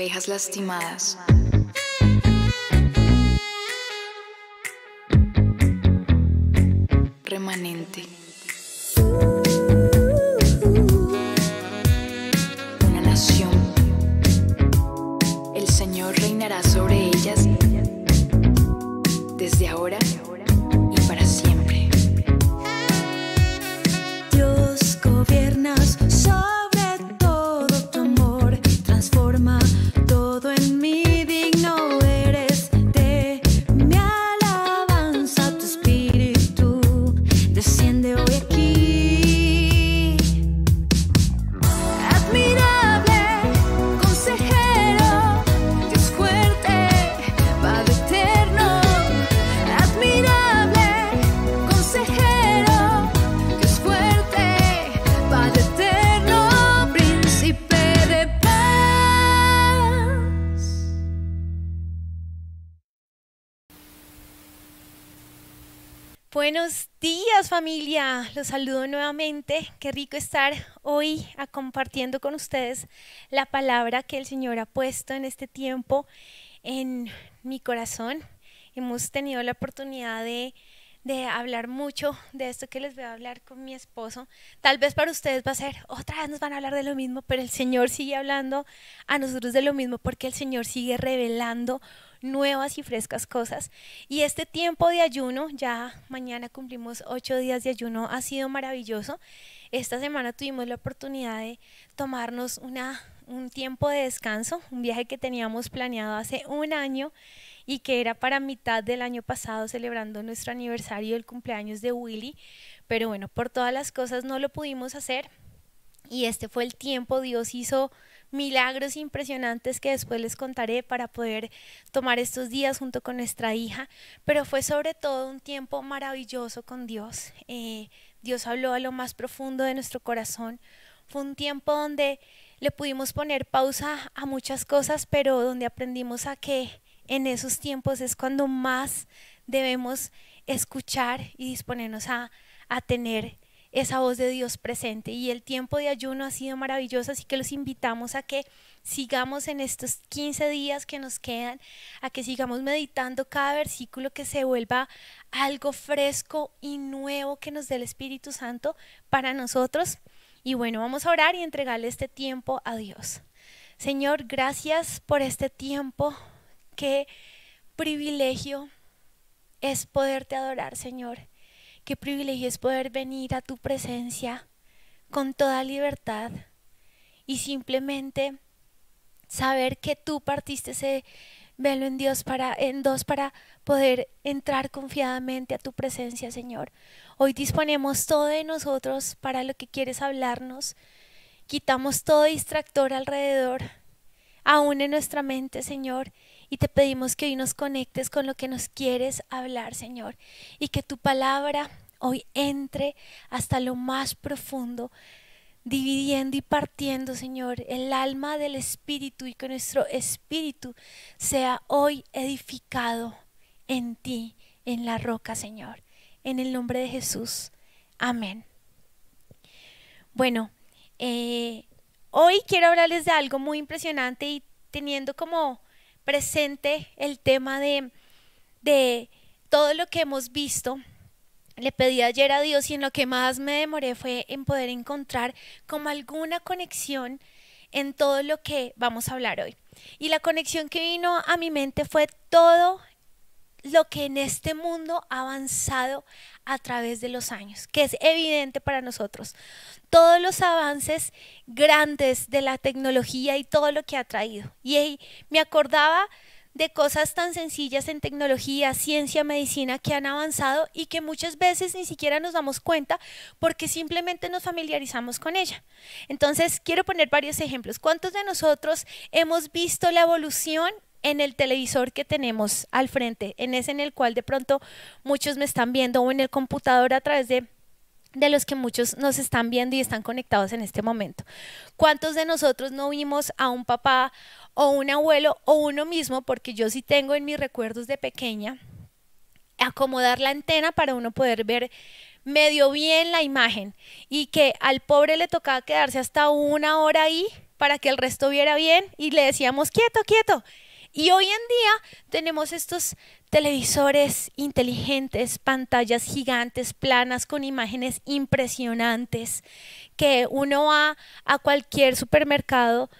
Ovejas lastimadas. Remanente. Una nación. El Señor reinará sobre ellas desde ahora y para siempre. Dios, gobiernas sobre todo, tu amor transforma todo en mí. Digno eres de mi alabanza, tu espíritu desciende hoy aquí. Admirable, consejero, Dios fuerte, Padre eterno. Admirable, consejero, Dios fuerte, Padre eterno, príncipe de paz. Buenos días, familia, los saludo nuevamente. Qué rico estar hoy compartiendo con ustedes la palabra que el Señor ha puesto en este tiempo en mi corazón. Hemos tenido la oportunidad de hablar mucho de esto que les voy a hablar con mi esposo. Tal vez para ustedes va a ser, otra vez nos van a hablar de lo mismo, pero el Señor sigue hablando a nosotros de lo mismo porque el Señor sigue revelando nuevas y frescas cosas. Y este tiempo de ayuno, ya mañana cumplimos 8 días de ayuno, ha sido maravilloso. Esta semana tuvimos la oportunidad de tomarnos un tiempo de descanso, un viaje que teníamos planeado hace un año y que era para mitad del año pasado, celebrando nuestro aniversario del cumpleaños de Willy, pero bueno, por todas las cosas no lo pudimos hacer y este fue el tiempo. Dios hizo milagros impresionantes que después les contaré para poder tomar estos días junto con nuestra hija, pero fue sobre todo un tiempo maravilloso con Dios. Dios habló a lo más profundo de nuestro corazón. Fue un tiempo donde le pudimos poner pausa a muchas cosas, pero donde aprendimos a que en esos tiempos es cuando más debemos escuchar y disponernos a tener esa voz de Dios presente. Y el tiempo de ayuno ha sido maravilloso, así que los invitamos a que sigamos en estos 15 días que nos quedan, a que sigamos meditando cada versículo, que se vuelva algo fresco y nuevo que nos dé el Espíritu Santo para nosotros. Y bueno, vamos a orar y entregarle este tiempo a Dios. Señor, gracias por este tiempo. Qué privilegio es poderte adorar, Señor. Qué privilegio es poder venir a tu presencia con toda libertad y simplemente saber que tú partiste ese velo en dos para poder entrar confiadamente a tu presencia, Señor. Hoy disponemos todo de nosotros para lo que quieres hablarnos. Quitamos todo distractor alrededor, aún en nuestra mente, Señor, y te pedimos que hoy nos conectes con lo que nos quieres hablar, Señor, y que tu palabra hoy entre hasta lo más profundo, dividiendo y partiendo, Señor, el alma del espíritu, y que nuestro espíritu sea hoy edificado en ti, en la roca, Señor, en el nombre de Jesús. Amén. Bueno, hoy quiero hablarles de algo muy impresionante y teniendo como presente el tema de todo lo que hemos visto. Le pedí ayer a Dios y en lo que más me demoré fue en poder encontrar como alguna conexión en todo lo que vamos a hablar hoy. Y la conexión que vino a mi mente fue todo lo que en este mundo ha avanzado a través de los años, que es evidente para nosotros. Todos los avances grandes de la tecnología y todo lo que ha traído. Y me acordaba de cosas tan sencillas en tecnología, ciencia, medicina que han avanzado y que muchas veces ni siquiera nos damos cuenta porque simplemente nos familiarizamos con ella. Entonces quiero poner varios ejemplos. ¿Cuántos de nosotros hemos visto la evolución en el televisor que tenemos al frente, en ese en el cual de pronto muchos me están viendo, o en el computador a través de los que muchos nos están viendo y están conectados en este momento? ¿Cuántos de nosotros no vimos a un papá o un abuelo o uno mismo, porque yo sí tengo en mis recuerdos de pequeña, acomodar la antena para uno poder ver medio bien la imagen, y que al pobre le tocaba quedarse hasta 1 hora ahí para que el resto viera bien y le decíamos quieto, quieto. Y hoy en día tenemos estos televisores inteligentes, pantallas gigantes, planas, con imágenes impresionantes, que uno va a cualquier supermercado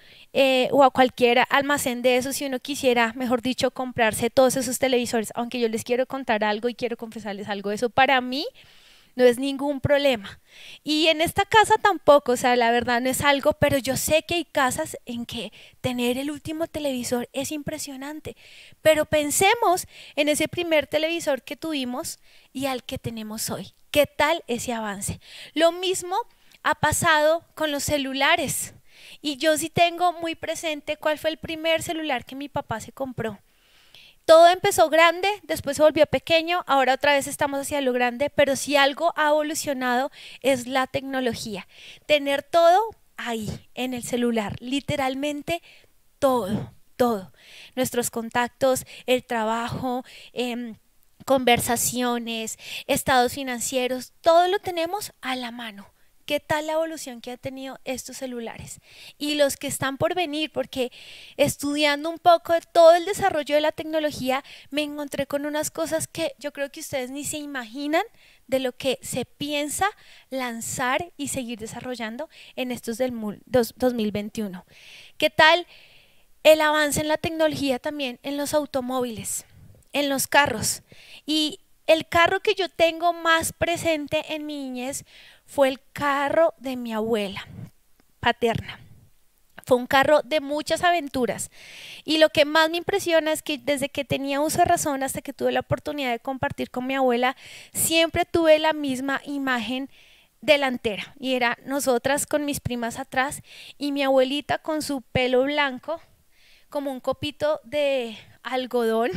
o a cualquier almacén de esos si uno quisiera, mejor dicho, comprarse todos esos televisores. Aunque yo les quiero contar algo y quiero confesarles algo, eso para mí no es ningún problema. Y en esta casa tampoco, o sea, la verdad no es algo, pero yo sé que hay casas en que tener el último televisor es impresionante. Pero pensemos en ese primer televisor que tuvimos y al que tenemos hoy. ¿Qué tal ese avance? Lo mismo ha pasado con los celulares. Y yo sí tengo muy presente cuál fue el primer celular que mi papá se compró. Todo empezó grande, después se volvió pequeño, ahora otra vez estamos hacia lo grande, pero si algo ha evolucionado es la tecnología. Tener todo ahí, en el celular, literalmente todo, todo. Nuestros contactos, el trabajo, conversaciones, estados financieros, todo lo tenemos a la mano. ¿Qué tal la evolución que han tenido estos celulares? Y los que están por venir, porque estudiando un poco de todo el desarrollo de la tecnología, me encontré con unas cosas que yo creo que ustedes ni se imaginan de lo que se piensa lanzar y seguir desarrollando en estos del 2021. ¿Qué tal el avance en la tecnología también en los automóviles, en los carros? Y el carro que yo tengo más presente en mi niñez fue el carro de mi abuela paterna. Fue un carro de muchas aventuras y lo que más me impresiona es que desde que tenía uso de razón hasta que tuve la oportunidad de compartir con mi abuela, siempre tuve la misma imagen delantera y era nosotras con mis primas atrás y mi abuelita con su pelo blanco como un copito de algodón,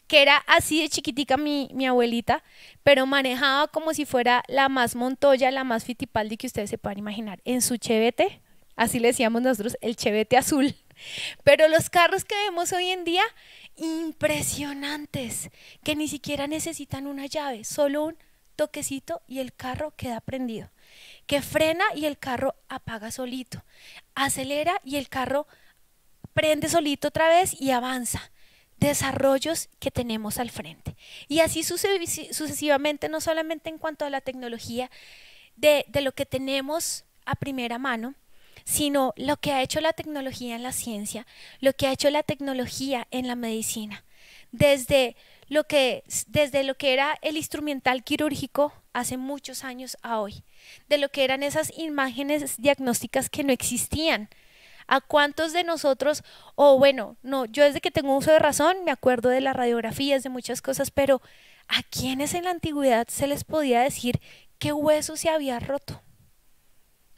que era así de chiquitica mi abuelita, pero manejaba como si fuera la más Montoya, la más Fittipaldi que ustedes se puedan imaginar, en su chevette, así le decíamos nosotros, el chevette azul. Pero los carros que vemos hoy en día, impresionantes, que ni siquiera necesitan una llave, solo un toquecito y el carro queda prendido, que frena y el carro apaga solito, acelera y el carro prende solito otra vez y avanza. Desarrollos que tenemos al frente. Y así sucesivamente, no solamente en cuanto a la tecnología de lo que tenemos a primera mano, sino lo que ha hecho la tecnología en la ciencia, lo que ha hecho la tecnología en la medicina. Desde lo que era el instrumental quirúrgico hace muchos años a hoy, de lo que eran esas imágenes diagnósticas que no existían. ¿A cuántos de nosotros, yo desde que tengo uso de razón me acuerdo de las radiografías, de muchas cosas, pero ¿a quiénes en la antigüedad se les podía decir qué hueso se había roto?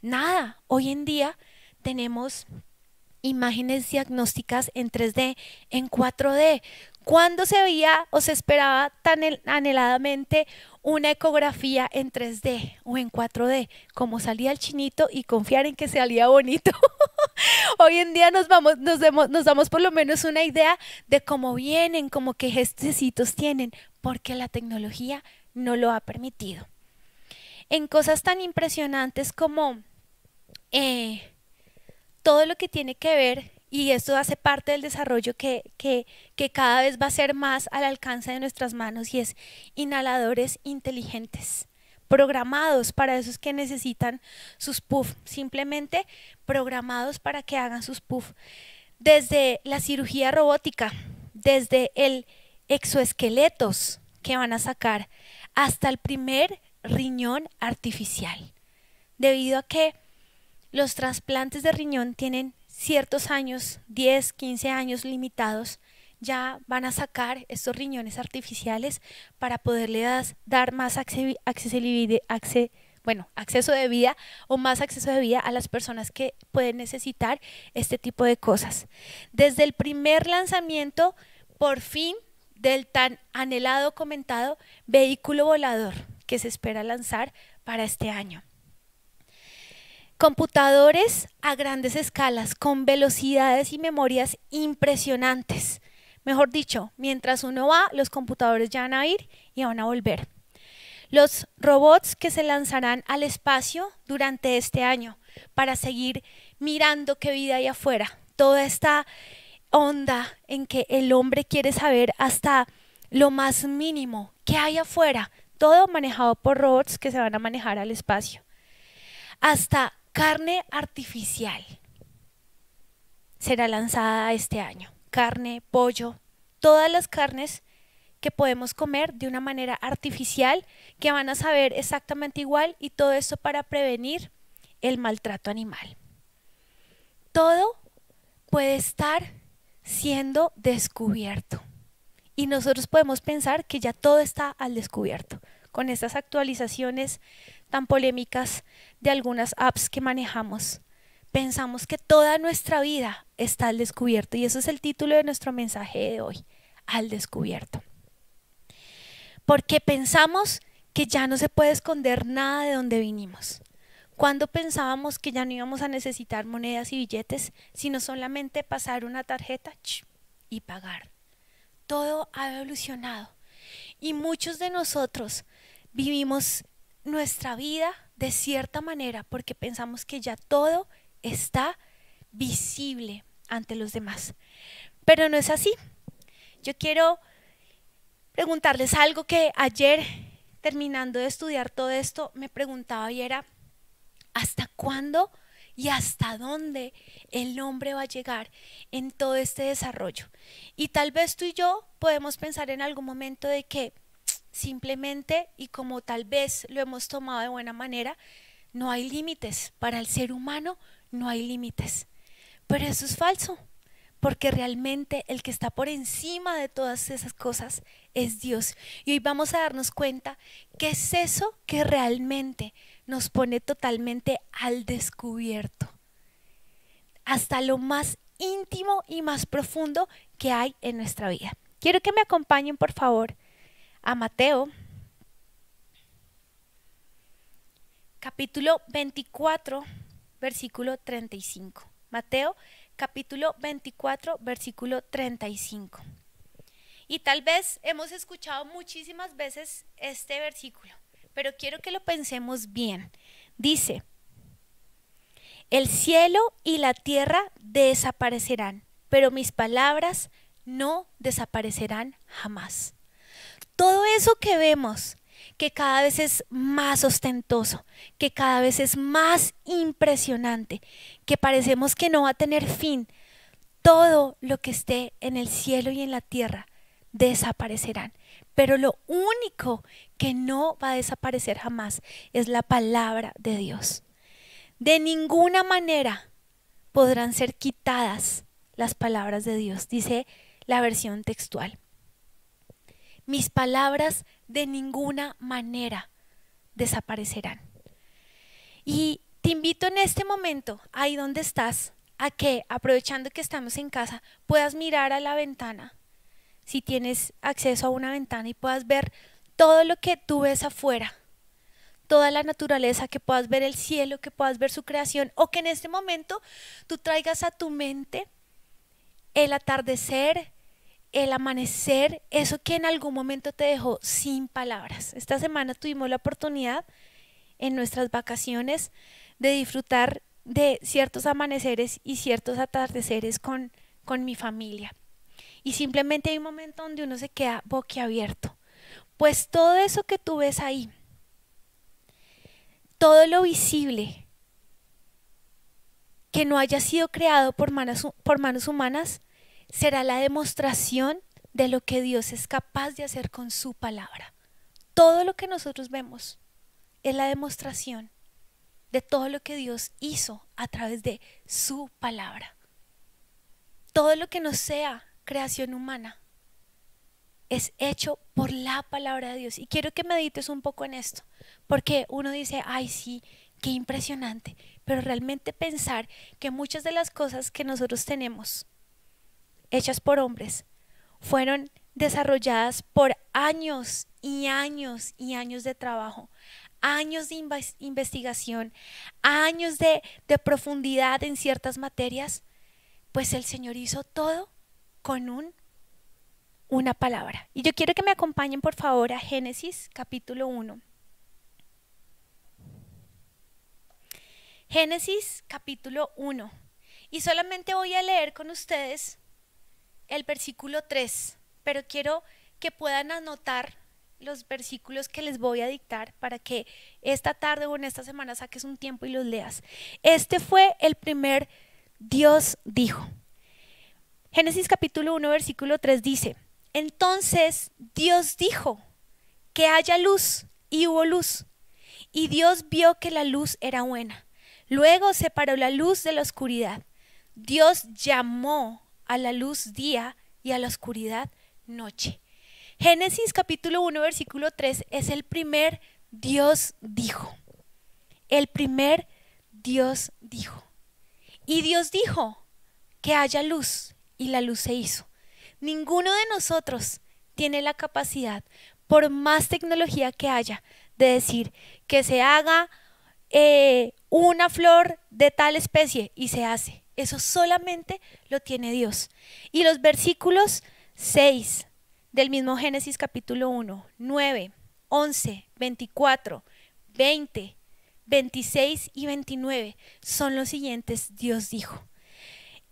Nada. Hoy en día tenemos imágenes diagnósticas en 3D, en 4D. ¿Cuándo se veía o se esperaba tan anheladamente una ecografía en 3D o en 4D? Como salía el chinito y confiar en que salía bonito. Hoy en día nos damos por lo menos una idea de cómo vienen, como qué gestecitos tienen, porque la tecnología no lo ha permitido. En cosas tan impresionantes como todo lo que tiene que ver, y esto hace parte del desarrollo que cada vez va a ser más al alcance de nuestras manos, y es inhaladores inteligentes, programados para esos que necesitan sus puff, simplemente programados para que hagan sus puff. Desde la cirugía robótica, desde el exoesqueletos que van a sacar, hasta el primer riñón artificial, debido a que los trasplantes de riñón tienen ciertos años, 10, 15 años limitados, ya van a sacar estos riñones artificiales para poderles dar más acceso de vida o más acceso de vida a las personas que pueden necesitar este tipo de cosas. Desde el primer lanzamiento, por fin, del tan anhelado, comentado vehículo volador que se espera lanzar para este año. Computadores a grandes escalas, con velocidades y memorias impresionantes. Mejor dicho, mientras uno va, los computadores ya van a ir y van a volver. Los robots que se lanzarán al espacio durante este año para seguir mirando qué vida hay afuera, toda esta onda en que el hombre quiere saber hasta lo más mínimo qué hay afuera, todo manejado por robots que se van a manejar al espacio, hasta carne artificial será lanzada este año, carne, pollo, todas las carnes que podemos comer de una manera artificial, que van a saber exactamente igual, y todo esto para prevenir el maltrato animal. Todo puede estar siendo descubierto y nosotros podemos pensar que ya todo está al descubierto con estas actualizaciones tan polémicas de algunas apps que manejamos. Pensamos que toda nuestra vida está al descubierto, y eso es el título de nuestro mensaje de hoy, al descubierto. Porque pensamos que ya no se puede esconder nada de donde vinimos. Cuando pensábamos que ya no íbamos a necesitar monedas y billetes, sino solamente pasar una tarjeta y pagar. Todo ha evolucionado y muchos de nosotros vivimos nuestra vida de cierta manera porque pensamos que ya todo está visible ante los demás. Pero no es así. Yo quiero preguntarles algo que ayer, terminando de estudiar todo esto, me preguntaba, y era: ¿hasta cuándo y hasta dónde el hombre va a llegar en todo este desarrollo? Y tal vez tú y yo podemos pensar en algún momento de que simplemente, y como tal vez lo hemos tomado de buena manera, no hay límites. Para el ser humano no hay límites. Pero eso es falso, porque realmente el que está por encima de todas esas cosas es Dios. Y hoy vamos a darnos cuenta que es eso que realmente nos pone totalmente al descubierto, hasta lo más íntimo y más profundo que hay en nuestra vida. Quiero que me acompañen, por favor, a Mateo, capítulo 24, versículo 35. Mateo, capítulo 24, versículo 35. Y tal vez hemos escuchado muchísimas veces este versículo, pero quiero que lo pensemos bien. Dice: el cielo y la tierra desaparecerán, pero mis palabras no desaparecerán jamás. Todo eso que vemos, que cada vez es más ostentoso, que cada vez es más impresionante, que parecemos que no va a tener fin, todo lo que esté en el cielo y en la tierra desaparecerán. Pero lo único que no va a desaparecer jamás es la palabra de Dios. De ninguna manera podrán ser quitadas las palabras de Dios, dice la versión textual. Mis palabras de ninguna manera desaparecerán. Y te invito en este momento, ahí donde estás, a que, aprovechando que estamos en casa, puedas mirar a la ventana, si tienes acceso a una ventana, y puedas ver todo lo que tú ves afuera, toda la naturaleza, que puedas ver el cielo, que puedas ver su creación, o que en este momento tú traigas a tu mente el atardecer, el amanecer, eso que en algún momento te dejó sin palabras. Esta semana tuvimos la oportunidad en nuestras vacaciones de disfrutar de ciertos amaneceres y ciertos atardeceres con mi familia. Y simplemente hay un momento donde uno se queda boquiabierto. Pues todo eso que tú ves ahí, todo lo visible que no haya sido creado por manos humanas, será la demostración de lo que Dios es capaz de hacer con su palabra. Todo lo que nosotros vemos es la demostración de todo lo que Dios hizo a través de su palabra. Todo lo que no sea creación humana es hecho por la palabra de Dios. Y quiero que medites un poco en esto, porque uno dice: ay, sí, qué impresionante. Pero realmente pensar que muchas de las cosas que nosotros tenemos hechas por hombres fueron desarrolladas por años y años y años de trabajo, años de investigación, años de profundidad en ciertas materias. Pues el Señor hizo todo con una palabra. Y yo quiero que me acompañen, por favor, a Génesis capítulo 1. Génesis capítulo 1. Y solamente voy a leer con ustedes el versículo 3, pero quiero que puedan anotar los versículos que les voy a dictar para que esta tarde o en esta semana saques un tiempo y los leas. Este fue el primer Dios dijo. Génesis capítulo 1 versículo 3 dice: entonces Dios dijo que haya luz, y hubo luz. Y Dios vio que la luz era buena. Luego separó la luz de la oscuridad. Dios llamó a la luz día y a la oscuridad noche. Génesis capítulo 1 versículo 3 es el primer Dios dijo. El primer Dios dijo. Y Dios dijo que haya luz, y la luz se hizo. Ninguno de nosotros tiene la capacidad, por más tecnología que haya, de decir que se haga una flor de tal especie y se hace. Eso solamente lo tiene Dios. Y los versículos 6 del mismo Génesis capítulo 1, 9, 11, 24, 20, 26 y 29 son los siguientes Dios dijo.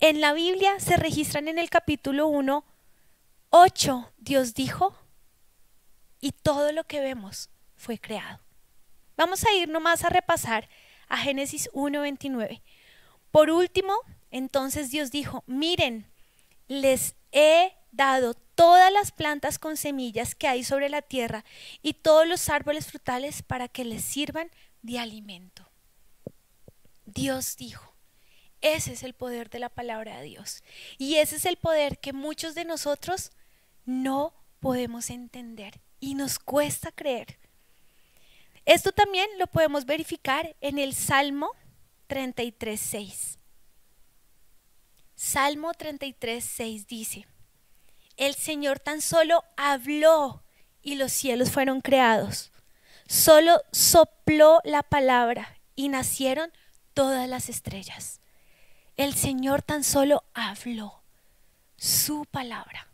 En la Biblia se registran en el capítulo 1, 8 Dios dijo, y todo lo que vemos fue creado. Vamos a ir nomás a repasar a Génesis 1, 29. Por último, entonces Dios dijo: miren, les he dado todas las plantas con semillas que hay sobre la tierra y todos los árboles frutales para que les sirvan de alimento. Dios dijo. Ese es el poder de la palabra de Dios. Y ese es el poder que muchos de nosotros no podemos entender y nos cuesta creer. Esto también lo podemos verificar en el Salmo 33:6. Salmo 33:6 dice: el Señor tan solo habló y los cielos fueron creados. Solo sopló la palabra y nacieron todas las estrellas. El Señor tan solo habló su palabra.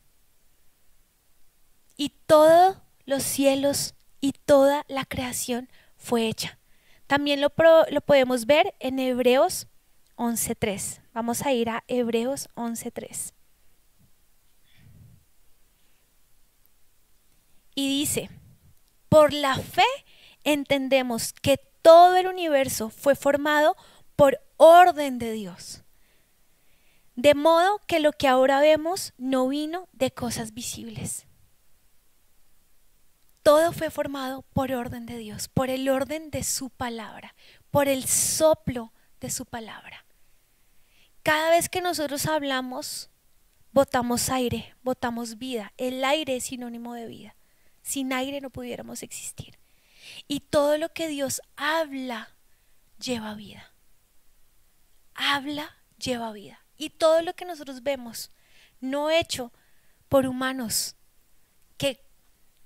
Y todos los cielos y toda la creación fue hecha. También lo podemos ver en Hebreos 11:3. Vamos a ir a Hebreos 11:3. Y dice: por la fe entendemos que todo el universo fue formado por orden de Dios. De modo que lo que ahora vemos no vino de cosas visibles. Todo fue formado por orden de Dios, por el orden de su palabra, por el soplo de su palabra. Cada vez que nosotros hablamos, botamos aire, botamos vida. El aire es sinónimo de vida. Sin aire no pudiéramos existir. Y todo lo que Dios habla lleva vida. Habla, lleva vida. Y todo lo que nosotros vemos, no hecho por humanos, que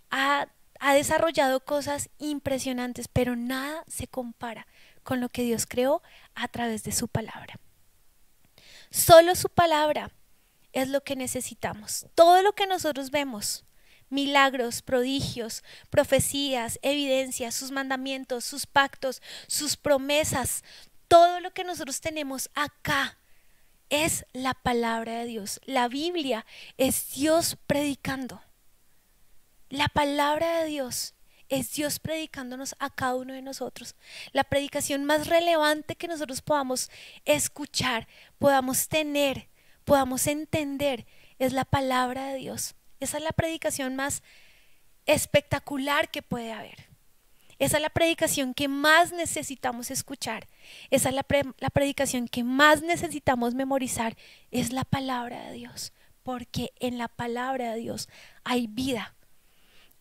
ha desarrollado cosas impresionantes, pero nada se compara con lo que Dios creó a través de su palabra. Solo su palabra es lo que necesitamos. Todo lo que nosotros vemos, milagros, prodigios, profecías, evidencias, sus mandamientos, sus pactos, sus promesas, todo lo que nosotros tenemos acá es la palabra de Dios. La Biblia es Dios predicando. La palabra de Dios es Dios predicándonos a cada uno de nosotros. La predicación más relevante que nosotros podamos escuchar, podamos tener, podamos entender, es la palabra de Dios. Esa es la predicación más espectacular que puede haber. Esa es la predicación que más necesitamos escuchar. Esa es la predicación que más necesitamos memorizar. Es la palabra de Dios. Porque en la palabra de Dios hay vida.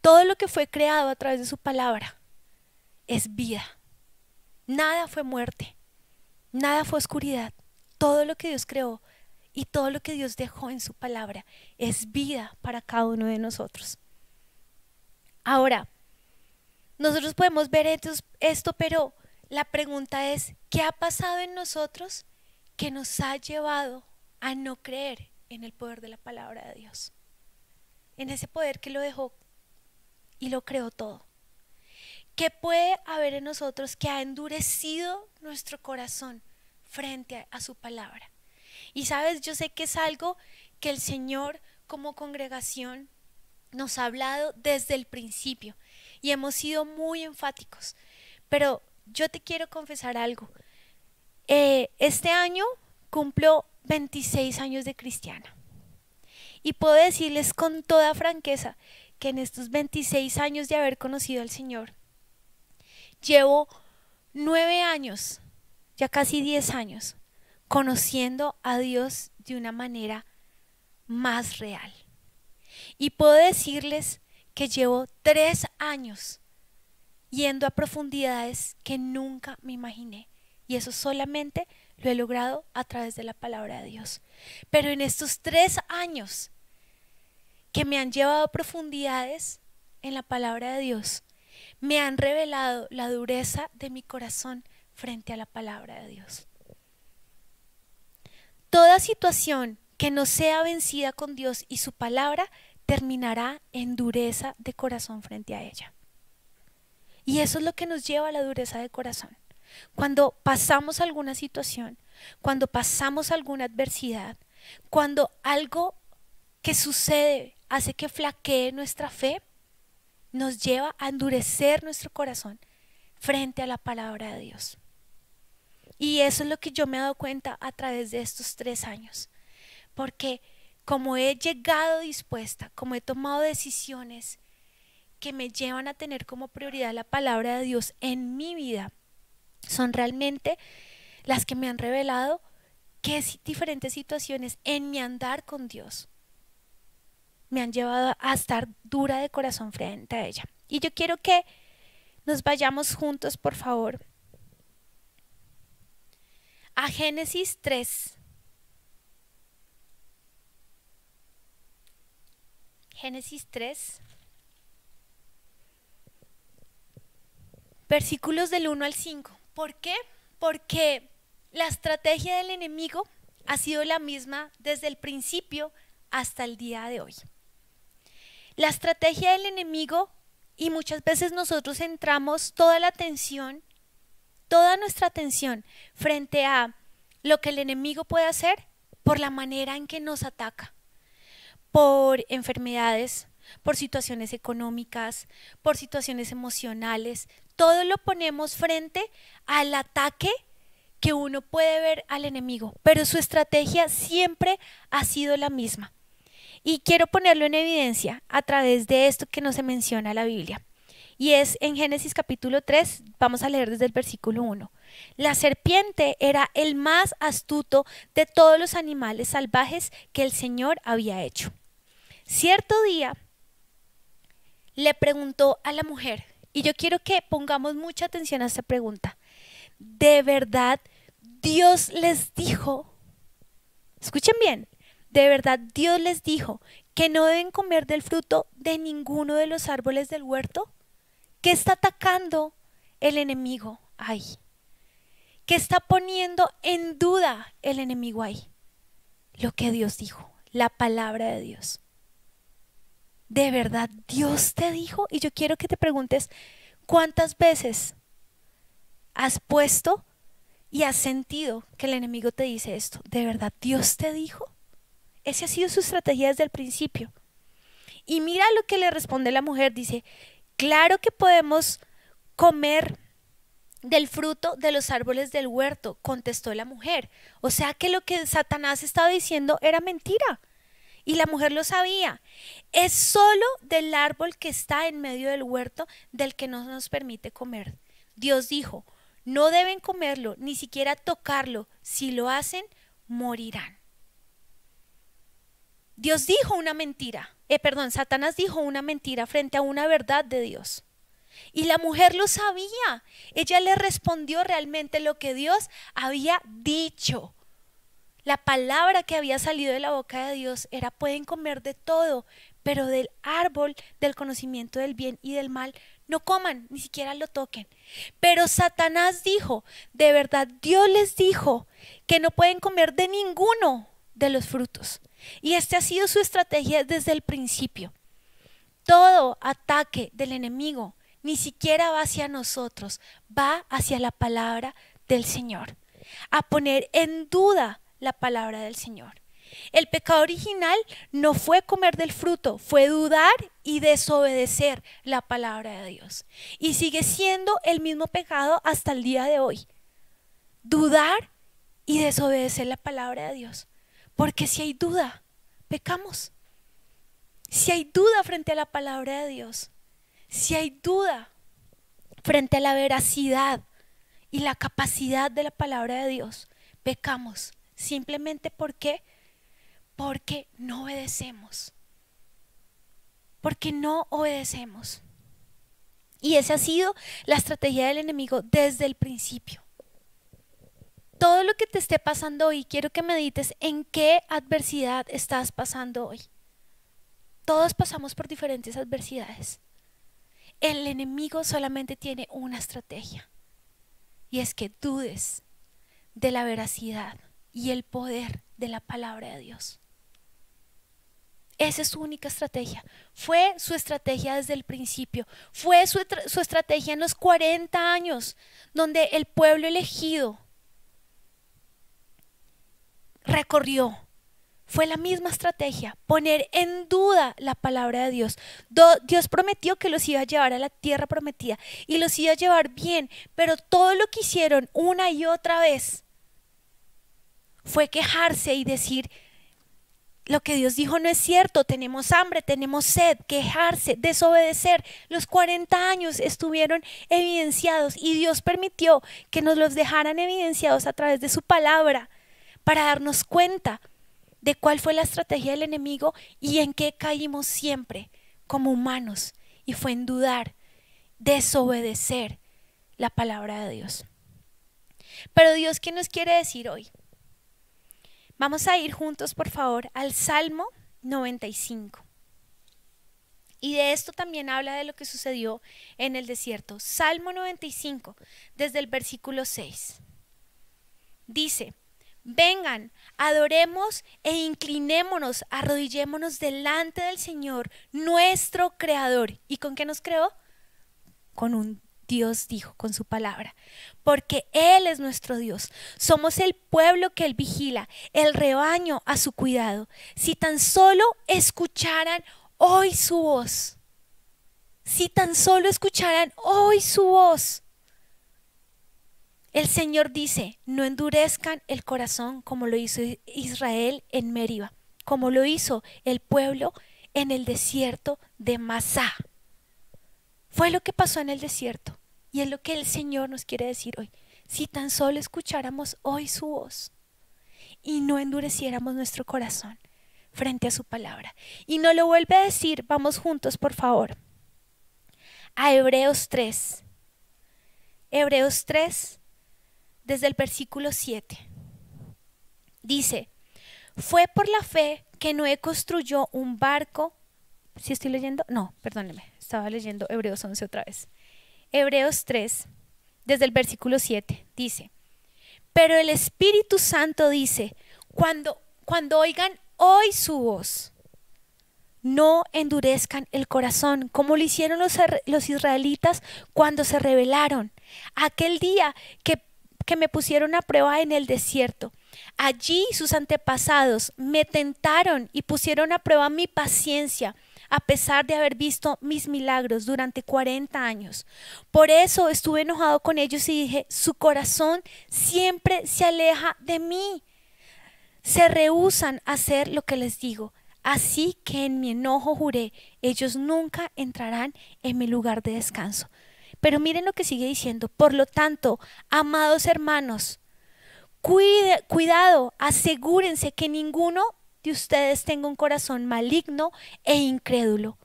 Todo lo que fue creado a través de su palabra es vida. Nada fue muerte. Nada fue oscuridad. Todo lo que Dios creó y todo lo que Dios dejó en su palabra es vida para cada uno de nosotros. Ahora, nosotros podemos ver esto, pero la pregunta es: ¿qué ha pasado en nosotros que nos ha llevado a no creer en el poder de la palabra de Dios? En ese poder que lo dejó y lo creó todo. ¿Qué puede haber en nosotros que ha endurecido nuestro corazón frente a su palabra? Y sabes, yo sé que es algo que el Señor como congregación nos ha hablado desde el principio y hemos sido muy enfáticos. Pero yo te quiero confesar algo. Este año cumplo 26 años de cristiana. Y puedo decirles con toda franqueza que en estos 26 años de haber conocido al Señor, llevo 9 años, ya casi 10 años, conociendo a Dios de una manera más real. Y puedo decirles que llevo 3 años yendo a profundidades que nunca me imaginé. Y eso solamente lo he logrado a través de la palabra de Dios. Pero en estos 3 años que me han llevado a profundidades en la palabra de Dios, me han revelado la dureza de mi corazón frente a la palabra de Dios. Toda situación que no sea vencida con Dios y su palabra terminará en dureza de corazón frente a ella. Y eso es lo que nos lleva a la dureza de corazón. Cuando pasamos alguna situación, cuando pasamos alguna adversidad, cuando algo que sucede hace que flaquee nuestra fe, nos lleva a endurecer nuestro corazón frente a la palabra de Dios. Y eso es lo que yo me he dado cuenta a través de estos 3 años. Porque como he llegado dispuesta, como he tomado decisiones que me llevan a tener como prioridad la palabra de Dios en mi vida, son realmente las que me han revelado que diferentes situaciones en mi andar con Dios me han llevado a estar dura de corazón frente a ella. Y yo quiero que nos vayamos juntos, por favor, a Génesis 3. Génesis 3, versículos del 1 al 5. ¿Por qué? Porque la estrategia del enemigo ha sido la misma desde el principio hasta el día de hoy. La estrategia del enemigo, y muchas veces nosotros centramos toda la atención, toda nuestra atención frente a lo que el enemigo puede hacer por la manera en que nos ataca, por enfermedades, por situaciones económicas, por situaciones emocionales. Todo lo ponemos frente al ataque que uno puede ver al enemigo, pero su estrategia siempre ha sido la misma. Y quiero ponerlo en evidencia a través de esto que no se menciona en la Biblia. Y es en Génesis capítulo 3, vamos a leer desde el versículo 1. La serpiente era el más astuto de todos los animales salvajes que el Señor había hecho. Cierto día le preguntó a la mujer, y yo quiero que pongamos mucha atención a esta pregunta. ¿De verdad Dios les dijo? Escuchen bien. ¿De verdad Dios les dijo que no deben comer del fruto de ninguno de los árboles del huerto? ¿Qué está atacando el enemigo ahí? ¿Qué está poniendo en duda el enemigo ahí? Lo que Dios dijo, la palabra de Dios. ¿De verdad Dios te dijo? Y yo quiero que te preguntes, ¿cuántas veces has puesto y has sentido que el enemigo te dice esto? ¿De verdad Dios te dijo? Esa ha sido su estrategia desde el principio. Y mira lo que le responde la mujer. Dice, claro que podemos comer del fruto de los árboles del huerto, contestó la mujer. O sea que lo que Satanás estaba diciendo era mentira. Y la mujer lo sabía. Es solo del árbol que está en medio del huerto del que no nos permite comer. Dios dijo, no deben comerlo, ni siquiera tocarlo. Si lo hacen, morirán. Satanás dijo una mentira frente a una verdad de Dios. Y la mujer lo sabía. Ella le respondió realmente lo que Dios había dicho. La palabra que había salido de la boca de Dios era: pueden comer de todo, pero del árbol del conocimiento del bien y del mal no coman, ni siquiera lo toquen. Pero Satanás dijo: de verdad Dios les dijo que no pueden comer de ninguno de los frutos. Y esta ha sido su estrategia desde el principio. Todo ataque del enemigo ni siquiera va hacia nosotros, va hacia la palabra del Señor, a poner en duda la palabra del Señor. El pecado original no fue comer del fruto, fue dudar y desobedecer la palabra de Dios. Y sigue siendo el mismo pecado hasta el día de hoy. Dudar y desobedecer la palabra de Dios. Porque si hay duda, pecamos. Si hay duda frente a la palabra de Dios, si hay duda frente a la veracidad y la capacidad de la palabra de Dios, pecamos. Simplemente porque no obedecemos. Porque no obedecemos. Y esa ha sido la estrategia del enemigo desde el principio. Todo lo que te esté pasando hoy, quiero que medites en qué adversidad estás pasando hoy. Todos pasamos por diferentes adversidades. El enemigo solamente tiene una estrategia, y es que dudes de la veracidad y el poder de la palabra de Dios. Esa es su única estrategia. Fue su estrategia desde el principio. Fue su estrategia en los 40 años, donde el pueblo elegido recorrió. Fue la misma estrategia, poner en duda la palabra de Dios. Dios prometió que los iba a llevar a la tierra prometida y los iba a llevar bien, pero todo lo que hicieron una y otra vez fue quejarse y decir: lo que Dios dijo no es cierto, tenemos hambre, tenemos sed, quejarse, desobedecer. Los 40 años estuvieron evidenciados y Dios permitió que nos los dejaran evidenciados a través de su palabra para darnos cuenta de cuál fue la estrategia del enemigo y en qué caímos siempre como humanos, y fue en dudar, desobedecer la palabra de Dios. Pero Dios, ¿qué nos quiere decir hoy? Vamos a ir juntos, por favor, al Salmo 95. Y de esto también habla de lo que sucedió en el desierto. Salmo 95, desde el versículo 6. Dice: vengan, adoremos e inclinémonos, arrodillémonos delante del Señor, nuestro Creador. ¿Y con qué nos creó? Con un Dios dijo, con su palabra. Porque Él es nuestro Dios. Somos el pueblo que Él vigila, el rebaño a su cuidado. Si tan solo escucharan hoy su voz. Si tan solo escucharan hoy su voz. El Señor dice: no endurezcan el corazón como lo hizo Israel en Meriba, como lo hizo el pueblo en el desierto de Masá. Fue lo que pasó en el desierto y es lo que el Señor nos quiere decir hoy. Si tan solo escucháramos hoy su voz y no endureciéramos nuestro corazón frente a su palabra. Y no lo vuelve a decir. Vamos juntos, por favor, a Hebreos 3. Hebreos 3, desde el versículo 7. Dice: fue por la fe que Noé construyó un barco. ¿Sí estoy leyendo? No, perdónenme, estaba leyendo Hebreos 11 otra vez. Hebreos 3, desde el versículo 7, dice: pero el Espíritu Santo dice: cuando oigan hoy su voz, no endurezcan el corazón, como lo hicieron los israelitas cuando se rebelaron. Aquel día que me pusieron a prueba en el desierto. Allí sus antepasados me tentaron y pusieron a prueba mi paciencia, a pesar de haber visto mis milagros durante 40 años. Por eso estuve enojado con ellos y dije: su corazón siempre se aleja de mí. Se rehúsan a hacer lo que les digo. Así que en mi enojo juré: ellos nunca entrarán en mi lugar de descanso. Pero miren lo que sigue diciendo: por lo tanto, amados hermanos, cuidado, asegúrense que ninguno de ustedes tenga un corazón maligno e incrédulo,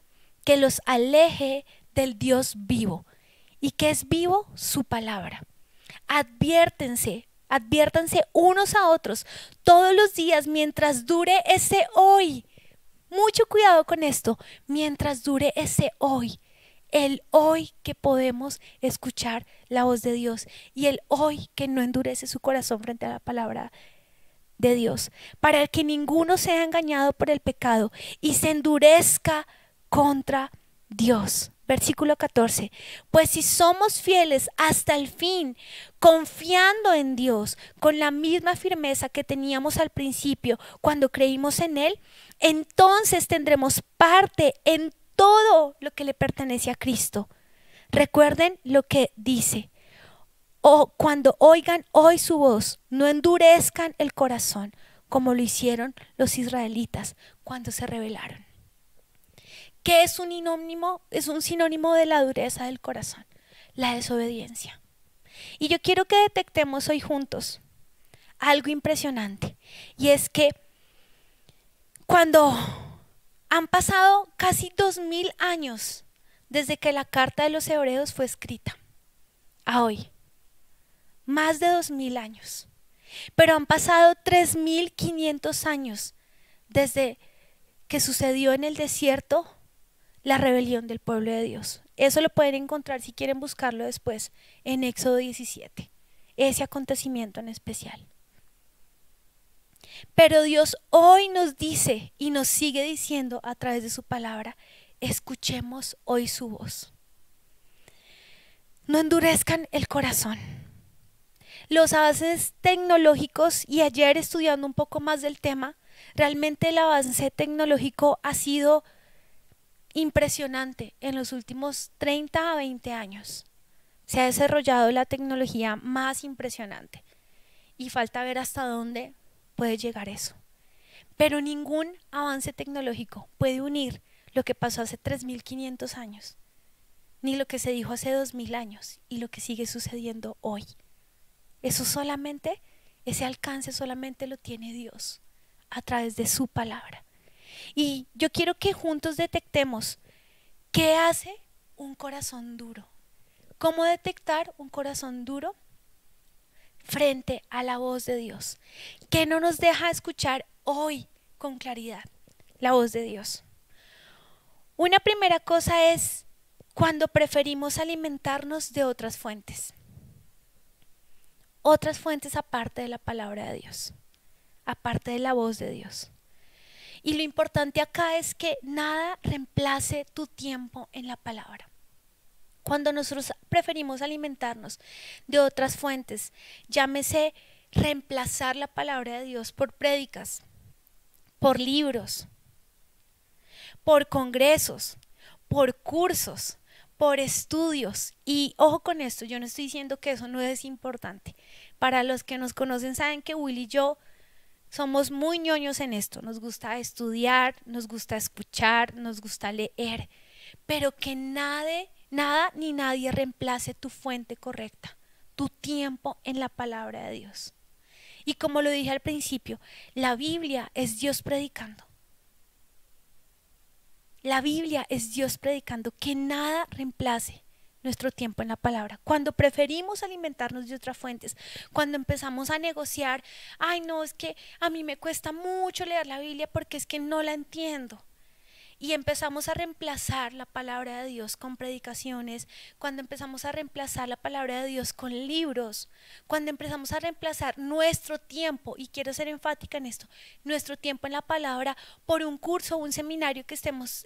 que los aleje del Dios vivo. ¿Y qué es vivo? Su palabra. Adviértanse unos a otros todos los días mientras dure ese hoy. Mucho cuidado con esto, mientras dure ese hoy. El hoy que podemos escuchar la voz de Dios y el hoy que no endurece su corazón frente a la palabra de Dios, para que ninguno sea engañado por el pecado y se endurezca contra Dios. Versículo 14. Pues si somos fieles hasta el fin, confiando en Dios con la misma firmeza que teníamos al principio cuando creímos en Él, entonces tendremos parte en todo lo que le pertenece a Cristo. Recuerden lo que dice. O cuando oigan hoy su voz, no endurezcan el corazón como lo hicieron los israelitas cuando se rebelaron. ¿Qué es un sinónimo? Es un sinónimo de la dureza del corazón, la desobediencia. Y yo quiero que detectemos hoy juntos algo impresionante. Y es que cuando han pasado casi 2000 años desde que la carta de los Hebreos fue escrita, a hoy, más de 2000 años. Pero han pasado 3500 años desde que sucedió en el desierto la rebelión del pueblo de Dios. Eso lo pueden encontrar si quieren buscarlo después en Éxodo 17, ese acontecimiento en especial. Pero Dios hoy nos dice y nos sigue diciendo a través de su palabra, escuchemos hoy su voz. No endurezcan el corazón. Los avances tecnológicos, y ayer estudiando un poco más del tema, realmente el avance tecnológico ha sido impresionante en los últimos 30 a 20 años. Se ha desarrollado la tecnología más impresionante y falta ver hasta dónde puede llegar eso. Pero ningún avance tecnológico puede unir lo que pasó hace 3500 años, ni lo que se dijo hace 2000 años y lo que sigue sucediendo hoy. Eso solamente, ese alcance solamente lo tiene Dios a través de su palabra. Y yo quiero que juntos detectemos qué hace un corazón duro. ¿Cómo detectar un corazón duro frente a la voz de Dios? ¿Qué no nos deja escuchar hoy con claridad la voz de Dios? Una primera cosa es cuando preferimos alimentarnos de otras fuentes. Otras fuentes aparte de la palabra de Dios, aparte de la voz de Dios. Y lo importante acá es que nada reemplace tu tiempo en la palabra. Cuando nosotros preferimos alimentarnos de otras fuentes, llámese reemplazar la palabra de Dios por prédicas, por libros, por congresos, por cursos, por estudios. Y ojo con esto, yo no estoy diciendo que eso no es importante. Para los que nos conocen saben que Will y yo somos muy ñoños en esto. Nos gusta estudiar, nos gusta escuchar, nos gusta leer. Pero que nada ni nadie reemplace tu fuente correcta, tu tiempo en la palabra de Dios. Y como lo dije al principio, la Biblia es Dios predicando. La Biblia es Dios predicando, que nada reemplace nuestro tiempo en la palabra. Cuando preferimos alimentarnos de otras fuentes, cuando empezamos a negociar, ay no, es que a mí me cuesta mucho leer la Biblia porque es que no la entiendo. Y empezamos a reemplazar la palabra de Dios con predicaciones, cuando empezamos a reemplazar la palabra de Dios con libros, cuando empezamos a reemplazar nuestro tiempo, y quiero ser enfática en esto, nuestro tiempo en la palabra por un curso o un seminario que estemos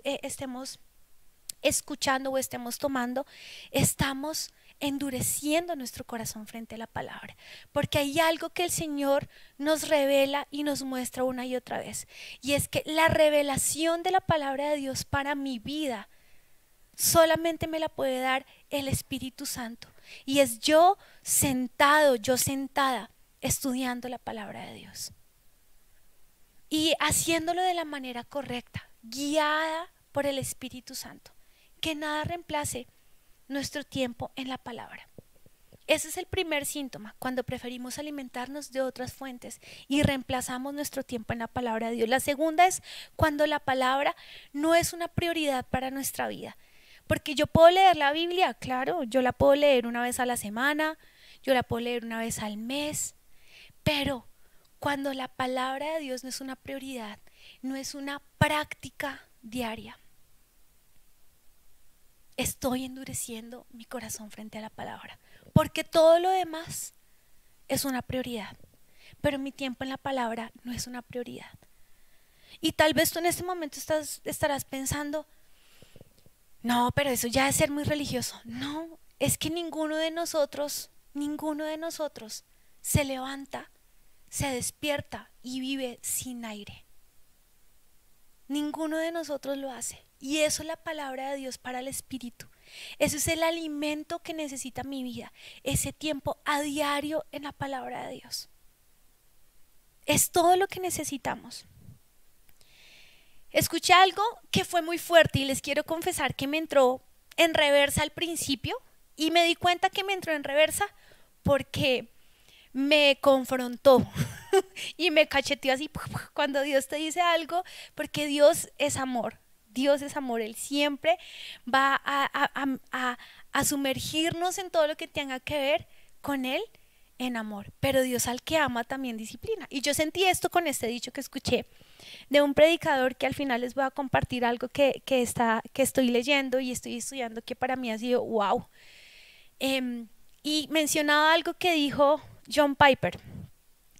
escuchando o estemos tomando, estamos endureciendo nuestro corazón frente a la palabra, porque hay algo que el Señor nos revela y nos muestra una y otra vez, y es que la revelación de la palabra de Dios para mi vida solamente me la puede dar el Espíritu Santo, y es yo sentada estudiando la palabra de Dios y haciéndolo de la manera correcta, guiada por el Espíritu Santo. Que nada reemplace nuestro tiempo en la palabra. Ese es el primer síntoma, cuando preferimos alimentarnos de otras fuentes y reemplazamos nuestro tiempo en la palabra de Dios. La segunda es cuando la palabra no es una prioridad para nuestra vida. Porque yo puedo leer la Biblia, claro, yo la puedo leer una vez a la semana, yo la puedo leer una vez al mes, pero cuando la palabra de Dios no es una prioridad, no es una práctica diaria, estoy endureciendo mi corazón frente a la palabra, porque todo lo demás es una prioridad, pero mi tiempo en la palabra no es una prioridad. Y tal vez tú en este momento estarás pensando, No, pero eso ya es ser muy religioso. No, es que ninguno de nosotros se levanta, se despierta y vive sin aire. Ninguno de nosotros lo hace. Y eso es la palabra de Dios para el espíritu. Eso es el alimento que necesita mi vida. Ese tiempo a diario en la palabra de Dios. Es todo lo que necesitamos. Escuché algo que fue muy fuerte y les quiero confesar que me entró en reversa al principio. Y me di cuenta que me entró en reversa porque me confrontó y me cacheteó así cuando Dios te dice algo, porque Dios es amor. Dios es amor, Él siempre va a sumergirnos en todo lo que tenga que ver con Él en amor. Pero Dios al que ama también disciplina. Y yo sentí esto con este dicho que escuché de un predicador, que al final les voy a compartir algo que estoy leyendo y estoy estudiando, que para mí ha sido wow. Y mencionaba algo que dijo John Piper.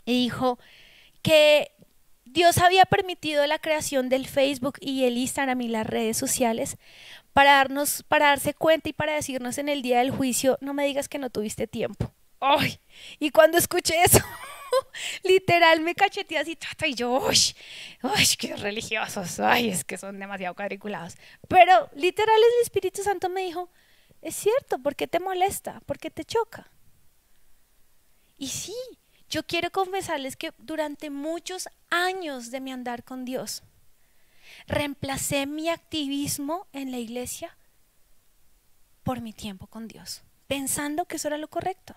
Y dijo que Dios había permitido la creación del Facebook y el Instagram y las redes sociales para darse cuenta y para decirnos en el día del juicio: no me digas que no tuviste tiempo. ¡Ay! Y cuando escuché eso, literal me cacheteé así, y yo, ¡ay, qué religiosos! ¡Ay, es que son demasiado cuadriculados! Pero literal el Espíritu Santo me dijo: es cierto, ¿por qué te molesta? ¿Por qué te choca? Y sí, yo quiero confesarles que durante muchos años de mi andar con Dios, reemplacé mi activismo en la iglesia por mi tiempo con Dios, pensando que eso era lo correcto.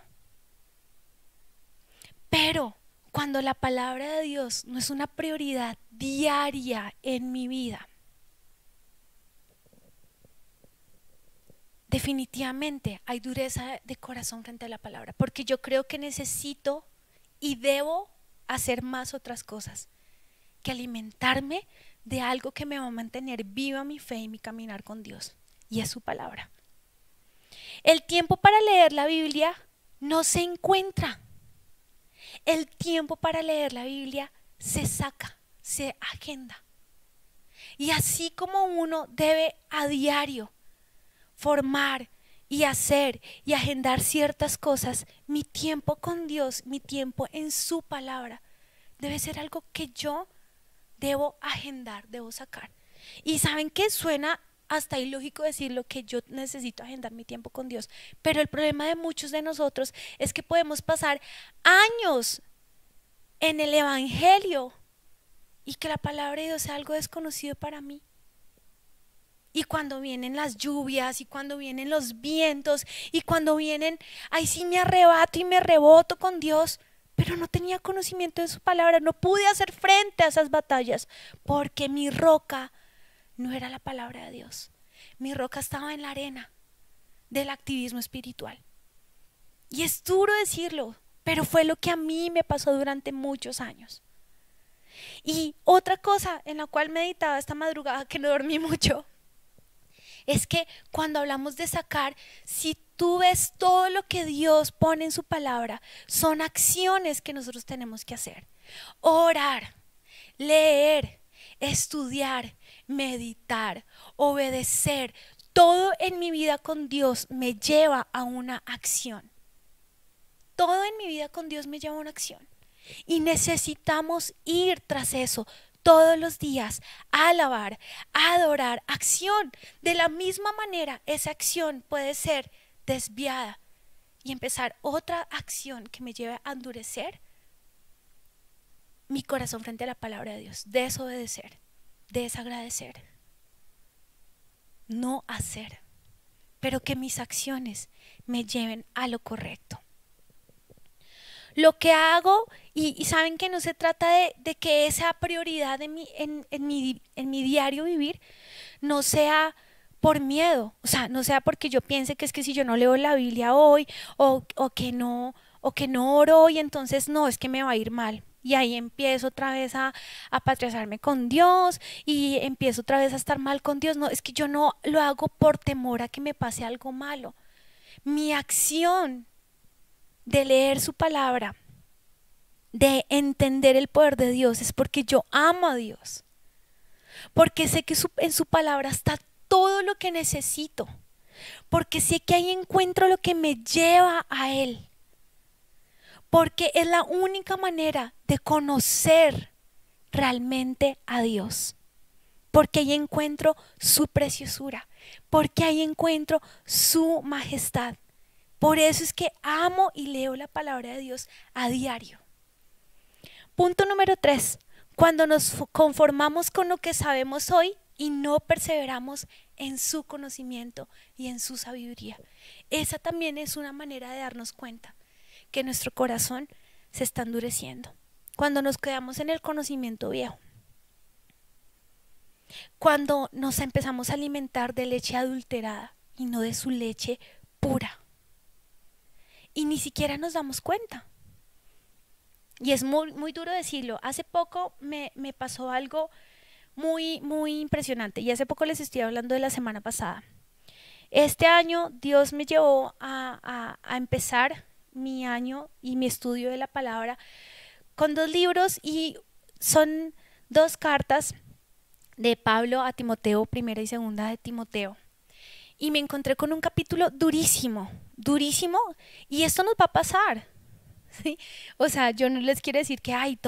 Pero cuando la palabra de Dios no es una prioridad diaria en mi vida, definitivamente hay dureza de corazón frente a la palabra, porque yo creo que necesito y debo hacer más otras cosas que alimentarme de algo que me va a mantener viva mi fe y mi caminar con Dios, y es su palabra. El tiempo para leer la Biblia no se encuentra. El tiempo para leer la Biblia se saca, se agenda. Y así como uno debe a diario formar y hacer y agendar ciertas cosas, mi tiempo con Dios, mi tiempo en su palabra, debe ser algo que yo debo agendar, debo sacar. Y saben que suena hasta ilógico decirlo, que yo necesito agendar mi tiempo con Dios, pero el problema de muchos de nosotros es que podemos pasar años en el evangelio y que la palabra de Dios sea algo desconocido para mí. Y cuando vienen las lluvias y cuando vienen los vientos y cuando vienen, ahí sí me arrebato y me reboto con Dios, pero no tenía conocimiento de su palabra, no pude hacer frente a esas batallas porque mi roca no era la palabra de Dios. Mi roca estaba en la arena del activismo espiritual. Y es duro decirlo, pero fue lo que a mí me pasó durante muchos años. Y otra cosa en la cual meditaba esta madrugada, que no dormí mucho, es que cuando hablamos de sacar, si tú ves todo lo que Dios pone en su palabra, son acciones que nosotros tenemos que hacer. Orar, leer, estudiar, meditar, obedecer. Todo en mi vida con Dios me lleva a una acción. Todo en mi vida con Dios me lleva a una acción. Y necesitamos ir tras eso todos los días, a alabar, a adorar, acción. De la misma manera, esa acción puede ser desviada y empezar otra acción que me lleve a endurecer mi corazón frente a la palabra de Dios, desobedecer, desagradecer, no hacer, pero que mis acciones me lleven a lo correcto. Lo que hago, y saben que no se trata de que esa prioridad en mi diario vivir no sea por miedo, o sea, no sea porque yo piense que es que si yo no leo la Biblia hoy o que no oro hoy, entonces no, es que me va a ir mal. Y ahí empiezo otra vez a patriarcharme con Dios y empiezo otra vez a estar mal con Dios. No, es que yo no lo hago por temor a que me pase algo malo. Mi acción de leer su palabra, de entender el poder de Dios, es porque yo amo a Dios, porque sé que en su palabra está todo lo que necesito, porque sé que ahí encuentro lo que me lleva a Él, porque es la única manera de conocer realmente a Dios, porque ahí encuentro su preciosura, porque ahí encuentro su majestad. Por eso es que amo y leo la palabra de Dios a diario. Punto número 3. Cuando nos conformamos con lo que sabemos hoy y no perseveramos en su conocimiento y en su sabiduría. Esa también es una manera de darnos cuenta que nuestro corazón se está endureciendo. Cuando nos quedamos en el conocimiento viejo. Cuando nos empezamos a alimentar de leche adulterada y no de su leche pura. Y ni siquiera nos damos cuenta. Y es muy duro decirlo. Hace poco me pasó algo muy impresionante. Y hace poco les estoy hablando de la semana pasada. Este año Dios me llevó a empezar mi año y mi estudio de la palabra con 2 libros, y son 2 cartas de Pablo a Timoteo, primera y segunda de Timoteo. Y me encontré con un capítulo durísimo, y esto nos va a pasar, ¿sí? O sea, yo no les quiero decir que hay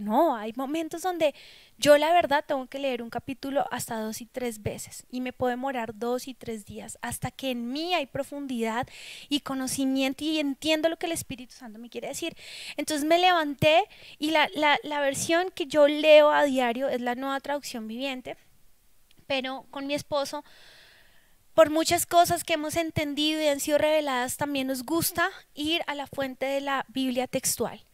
no, hay momentos donde yo la verdad tengo que leer un capítulo hasta 2 y 3 veces, y me puedo demorar 2 y 3 días, hasta que en mí hay profundidad y conocimiento y entiendo lo que el Espíritu Santo me quiere decir. Entonces me levanté, y la versión que yo leo a diario es la Nueva Traducción Viviente, pero con mi esposo, por muchas cosas que hemos entendido y han sido reveladas, también nos gusta ir a la fuente de la Biblia textual.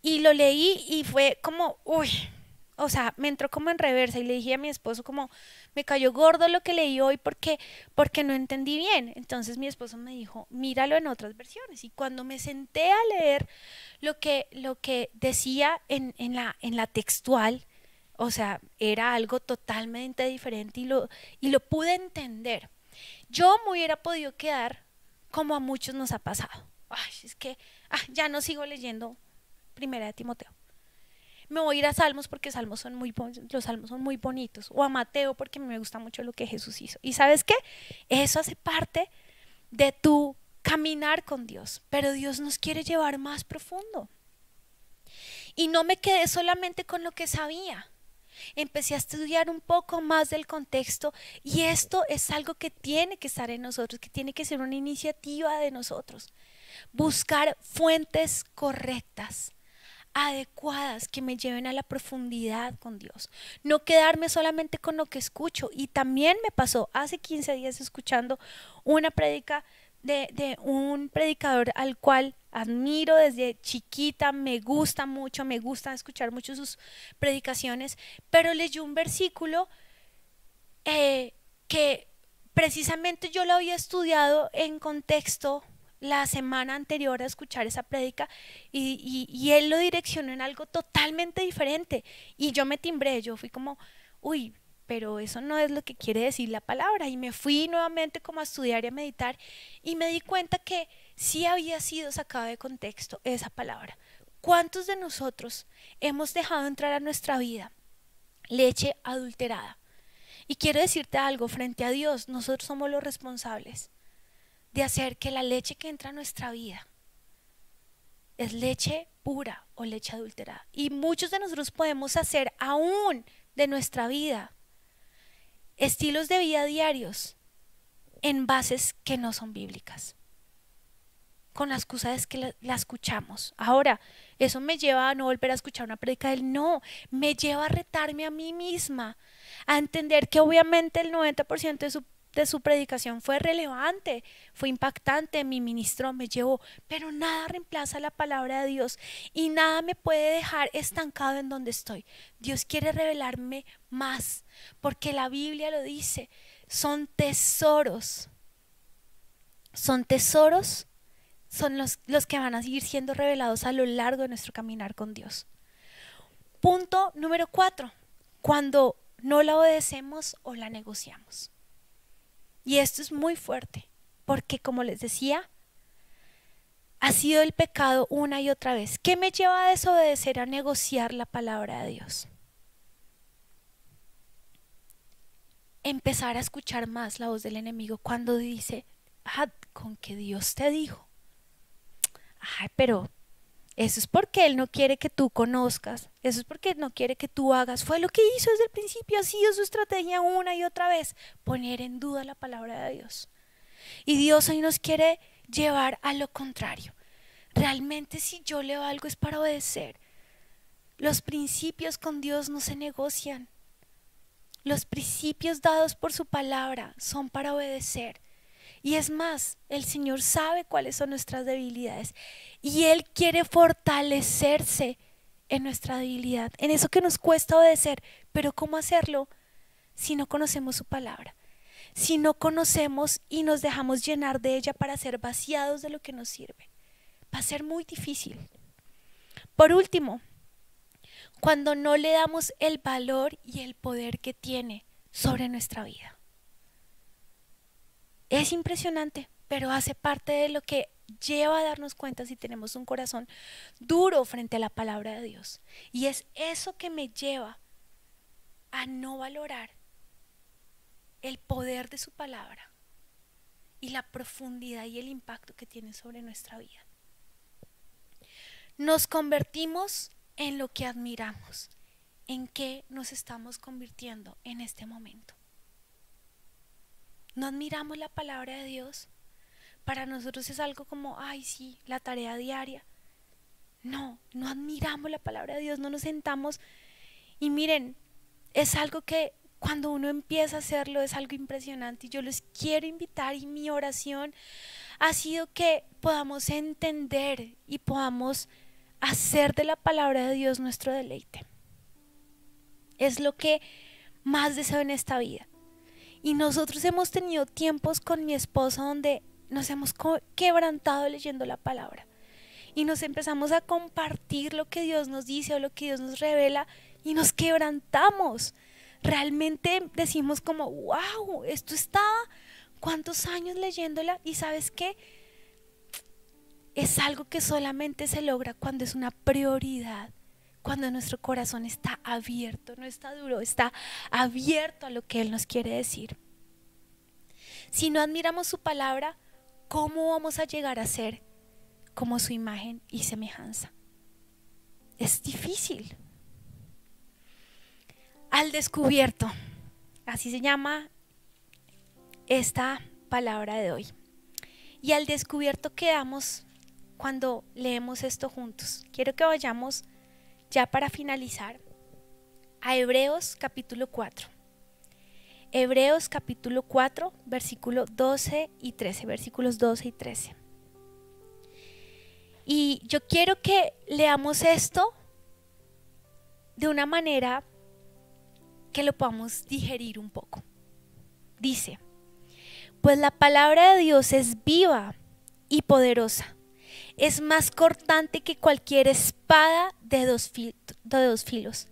Y lo leí y fue como, o sea, me entró como en reversa, y le dije a mi esposo como, me cayó gordo lo que leí hoy porque no entendí bien. Entonces mi esposo me dijo, míralo en otras versiones. Y cuando me senté a leer lo que decía en la textual, o sea, era algo totalmente diferente, y lo pude entender. Yo me hubiera podido quedar como a muchos nos ha pasado. Es que ya no sigo leyendo Primera de Timoteo. Me voy a ir a Salmos porque los Salmos son muy bonitos. O a Mateo porque me gusta mucho lo que Jesús hizo. ¿Y sabes qué? Eso hace parte de tu caminar con Dios. Pero Dios nos quiere llevar más profundo. Y no me quedé solamente con lo que sabía. Empecé a estudiar un poco más del contexto, y esto es algo que tiene que estar en nosotros, que tiene que ser una iniciativa de nosotros. Buscar fuentes correctas, adecuadas, que me lleven a la profundidad con Dios. No quedarme solamente con lo que escucho. Y también me pasó hace 15 días escuchando una prédica de un predicador al cual admiro desde chiquita, me gusta mucho, me gusta escuchar mucho sus predicaciones, pero leyó un versículo que precisamente yo lo había estudiado en contexto la semana anterior a escuchar esa prédica, y él lo direccionó en algo totalmente diferente, y yo me timbré, yo fui como, pero eso no es lo que quiere decir la palabra, y me fui nuevamente como a estudiar y a meditar, y me di cuenta que sí había sido sacada de contexto esa palabra. ¿Cuántos de nosotros hemos dejado entrar a nuestra vida leche adulterada? Y quiero decirte algo, frente a Dios, nosotros somos los responsables de hacer que la leche que entra a nuestra vida es leche pura o leche adulterada. Y muchos de nosotros podemos hacer aún de nuestra vida estilos de vida diarios en bases que no son bíblicas, con la excusa de que la escuchamos. Ahora, eso me lleva a no volver a escuchar una prédica de él, no, me lleva a retarme a mí misma, a entender que obviamente el 90% de su predicación fue relevante, fue impactante, mi ministro me llevó, pero nada reemplaza la palabra de Dios, y nada me puede dejar estancado en donde estoy. Dios quiere revelarme más, porque la Biblia lo dice, son tesoros, son los que van a seguir siendo revelados a lo largo de nuestro caminar con Dios. Punto número 4, cuando no la obedecemos o la negociamos. Y esto es muy fuerte, porque como les decía, ha sido el pecado una y otra vez. ¿Qué me lleva a desobedecer, a negociar la palabra de Dios? empezar a escuchar más la voz del enemigo cuando dice, con que Dios te dijo. Ay, pero eso es porque Él no quiere que tú conozcas, eso es porque no quiere que tú hagas. Fue lo que hizo desde el principio, ha sido su estrategia una y otra vez, poner en duda la palabra de Dios. Y Dios hoy nos quiere llevar a lo contrario. Realmente si yo leo algo es para obedecer. Los principios con Dios no se negocian. Los principios dados por su palabra son para obedecer. Y es más, el Señor sabe cuáles son nuestras debilidades y Él quiere fortalecerse en nuestra debilidad, en eso que nos cuesta obedecer. Pero ¿cómo hacerlo si no conocemos su palabra? Si no conocemos y nos dejamos llenar de ella para ser vaciados de lo que nos sirve. Va a ser muy difícil. Por último, cuando no le damos el valor y el poder que tiene sobre nuestra vida. Es impresionante, pero hace parte de lo que lleva a darnos cuenta si tenemos un corazón duro frente a la palabra de Dios. Y es eso que me lleva a no valorar el poder de su palabra y la profundidad y el impacto que tiene sobre nuestra vida. Nos convertimos en lo que admiramos. ¿En qué nos estamos convirtiendo en este momento? ¿No admiramos la palabra de Dios? Para nosotros es algo como, ay sí, la tarea diaria. No, no admiramos la palabra de Dios, no nos sentamos. Y miren, es algo que cuando uno empieza a hacerlo es algo impresionante. Y yo les quiero invitar, y mi oración ha sido que podamos entender y podamos hacer de la palabra de Dios nuestro deleite. Es lo que más deseo en esta vida. Y nosotros hemos tenido tiempos con mi esposa donde nos hemos quebrantado leyendo la palabra. Y nos empezamos a compartir lo que Dios nos dice o lo que Dios nos revela y nos quebrantamos. Realmente decimos como, wow, esto estaba ¿cuántos años leyéndola? Y ¿sabes qué? Es algo que solamente se logra cuando es una prioridad. Cuando nuestro corazón está abierto, no está duro, está abierto a lo que Él nos quiere decir. Si no admiramos su palabra, ¿cómo vamos a llegar a ser como su imagen y semejanza? Es difícil. Al descubierto, así se llama esta palabra de hoy. Y al descubierto quedamos cuando leemos esto juntos. Quiero que vayamos ya para finalizar a Hebreos capítulo 4. Hebreos capítulo 4, versículo 12 y 13, versículos 12 y 13. Y yo quiero que leamos esto de una manera que lo podamos digerir un poco. Dice, pues la palabra de Dios es viva y poderosa. Es más cortante que cualquier espada de dos filos.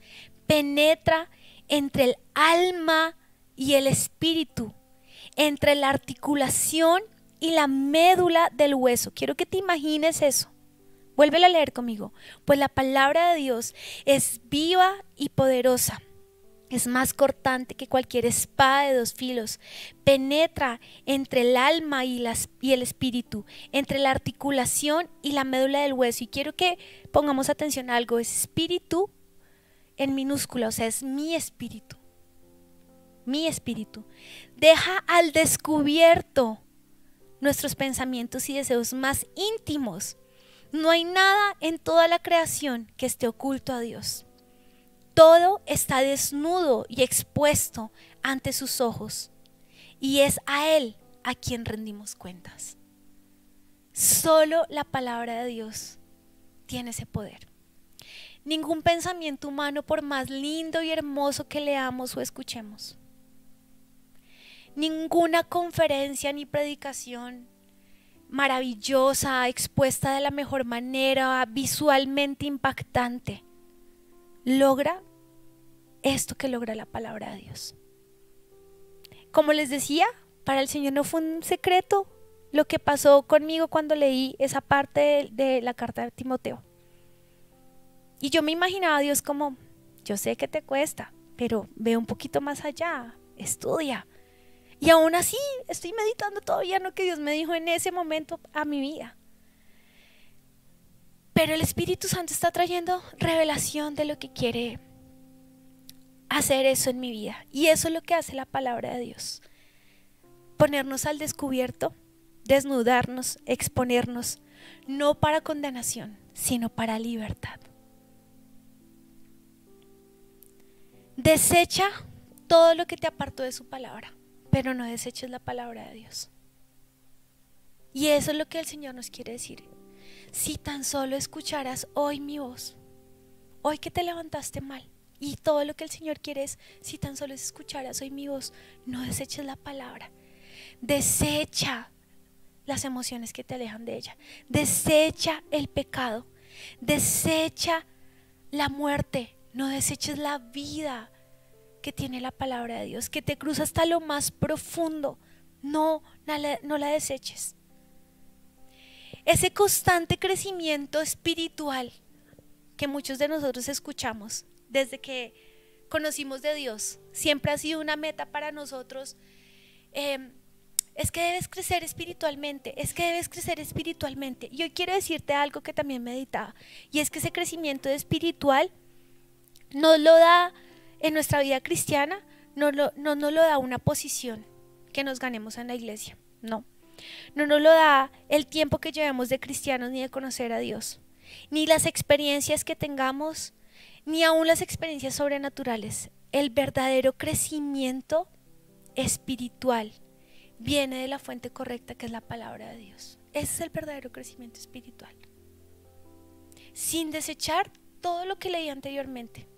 Penetra entre el alma y el espíritu, entre la articulación y la médula del hueso. Quiero que te imagines eso. Vuélvelo a leer conmigo. Pues la palabra de Dios es viva y poderosa. Es más cortante que cualquier espada de dos filos. Penetra entre el alma y el espíritu, entre la articulación y la médula del hueso. Y quiero que pongamos atención a algo. Es espíritu en minúscula, o sea, es mi espíritu. Mi espíritu. Deja al descubierto nuestros pensamientos y deseos más íntimos. No hay nada en toda la creación que esté oculto a Dios. Todo está desnudo y expuesto ante sus ojos, y es a Él a quien rendimos cuentas. Solo la palabra de Dios tiene ese poder. Ningún pensamiento humano, por más lindo y hermoso que leamos o escuchemos, ninguna conferencia ni predicación maravillosa, expuesta de la mejor manera, visualmente impactante, logra esto que logra la palabra de Dios. Como les decía, para el Señor no fue un secreto lo que pasó conmigo cuando leí esa parte de la carta de Timoteo. Y yo me imaginaba a Dios como, yo sé que te cuesta, pero ve un poquito más allá, estudia. Y aún así estoy meditando todavía en lo que Dios me dijo en ese momento a mi vida. Pero el Espíritu Santo está trayendo revelación de lo que quiere hacer eso en mi vida. Y eso es lo que hace la palabra de Dios. Ponernos al descubierto, desnudarnos, exponernos, no para condenación, sino para libertad. Desecha todo lo que te apartó de su palabra, pero no deseches la palabra de Dios. Y eso es lo que el Señor nos quiere decir. Si tan solo escucharas hoy mi voz, hoy que te levantaste mal, y todo lo que el Señor quiere es, si tan solo escucharas hoy mi voz, no deseches la palabra. Desecha las emociones que te alejan de ella. Desecha el pecado. Desecha la muerte. No deseches la vida que tiene la palabra de Dios, que te cruza hasta lo más profundo. No la deseches. Ese constante crecimiento espiritual que muchos de nosotros escuchamos desde que conocimos de Dios, siempre ha sido una meta para nosotros. Es que debes crecer espiritualmente, es que debes crecer espiritualmente. Y hoy quiero decirte algo que también meditaba, y es que ese crecimiento espiritual nos lo da en nuestra vida cristiana, no nos lo da una posición que nos ganemos en la iglesia, no nos lo da el tiempo que llevemos de cristianos ni de conocer a Dios, ni las experiencias que tengamos, ni aún las experiencias sobrenaturales. El verdadero crecimiento espiritual viene de la fuente correcta, que es la palabra de Dios. Ese es el verdadero crecimiento espiritual, sin desechar todo lo que leí anteriormente.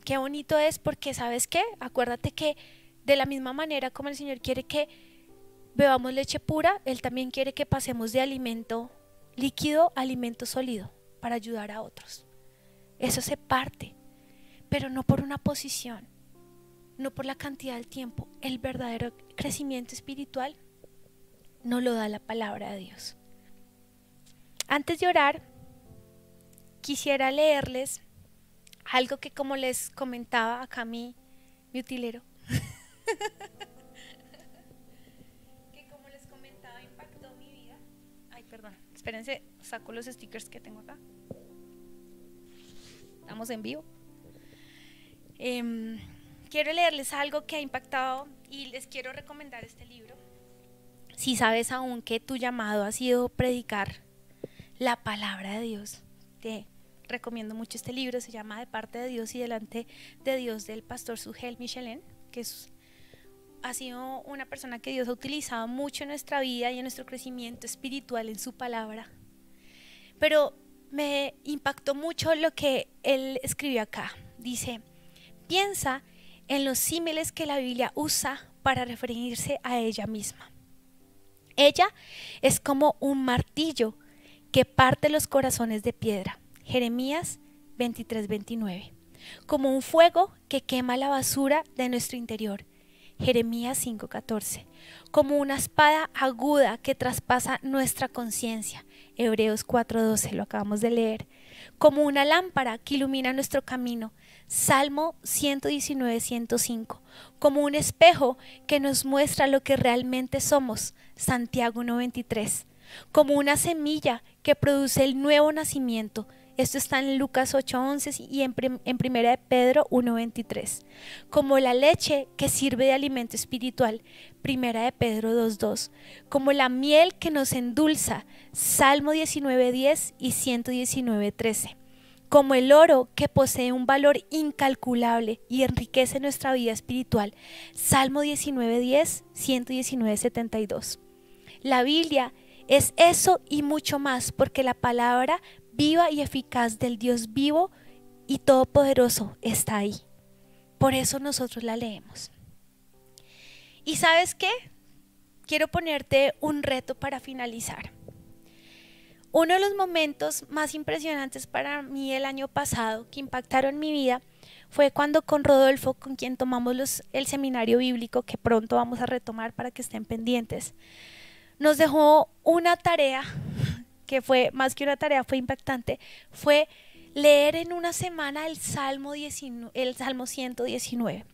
Qué bonito es, porque ¿sabes qué? Acuérdate que de la misma manera como el Señor quiere que bebamos leche pura, Él también quiere que pasemos de alimento líquido a alimento sólido para ayudar a otros. Eso se parte, pero no por una posición, no por la cantidad del tiempo. El verdadero crecimiento espiritual nos lo da la palabra de Dios. Antes de orar, quisiera leerles algo que, como les comentaba acá mi utilero, que como les comentaba impactó mi vida. Ay, perdón, espérense, saco los stickers que tengo acá. Estamos en vivo. Quiero leerles algo que ha impactado y les quiero recomendar este libro. Si sabes aún que tu llamado ha sido predicar la palabra de Dios, te recomiendo mucho este libro. Se llama De parte de Dios y delante de Dios, del pastor Sugel Michelin, que ha sido una persona que Dios ha utilizado mucho en nuestra vida y en nuestro crecimiento espiritual en su palabra. Pero me impactó mucho lo que él escribió acá. Dice: piensa en los símiles que la Biblia usa para referirse a ella misma. Ella es como un martillo que parte los corazones de piedra. Jeremías 23:29. Como un fuego que quema la basura de nuestro interior. Jeremías 5:14. Como una espada aguda que traspasa nuestra conciencia. Hebreos 4:12, lo acabamos de leer. Como una lámpara que ilumina nuestro camino. Salmo 119:105. Como un espejo que nos muestra lo que realmente somos. Santiago 1:23. Como una semilla que produce el nuevo nacimiento. Esto está en Lucas 8:11 y en 1 de Pedro 1:23. Como la leche que sirve de alimento espiritual. 1 de Pedro 2:2. Como la miel que nos endulza. Salmo 19:10 y 119:13. Como el oro que posee un valor incalculable y enriquece nuestra vida espiritual. Salmo 19:10, 119:72. La Biblia es eso y mucho más, porque la palabra viva y eficaz del Dios vivo y todopoderoso está ahí. Por eso nosotros la leemos. ¿Y sabes qué? Quiero ponerte un reto para finalizar. Uno de los momentos más impresionantes para mí el año pasado, que impactaron mi vida, fue cuando con Rodolfo, con quien tomamos el seminario bíblico, que pronto vamos a retomar para que estén pendientes, nos dejó una tarea que fue más que una tarea, fue impactante. Fue leer en una semana el Salmo 119.